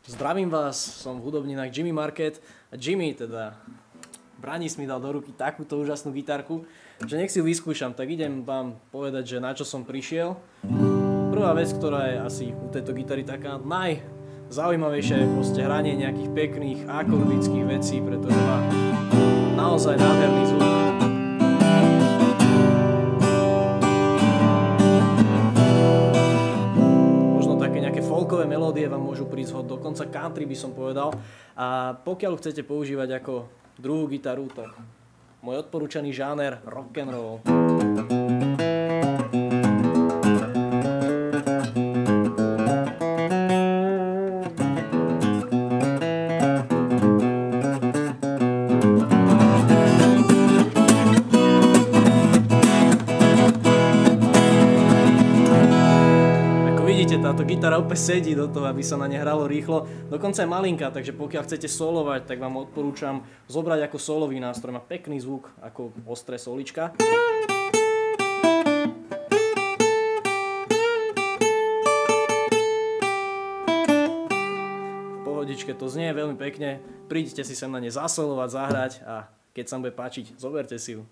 Zdravím vás, som v hudobninách Jimmy Market a Jimmy, teda Branis mi dal do ruky takúto úžasnú gitarku, že nech si ju vyskúšam, tak idem vám povedať, že na čo som prišiel. Prvá vec, ktorá je asi u tejto gitary taká najzaujímavejšia, je proste hranie nejakých pekných akordických vecí, pretože má naozaj nádherný zvuk. Folkové melódie vám môžu prísť dokonca country by som povedal. A pokiaľ chcete používať ako druhú gitaru, tak môj odporúčaný žáner rock and roll. Táto gitara úplne sedí do toho, aby sa na ne hralo rýchlo. Dokonca je malinká, takže pokiaľ chcete solovať, tak vám odporúčam zobrať ako solový nástroj. Má pekný zvuk, ako ostré solička. V pohodičke to znie veľmi pekne. Príďte si sem na ne zasolovať, zahrať a keď sa vám bude páčiť, zoberte si ju.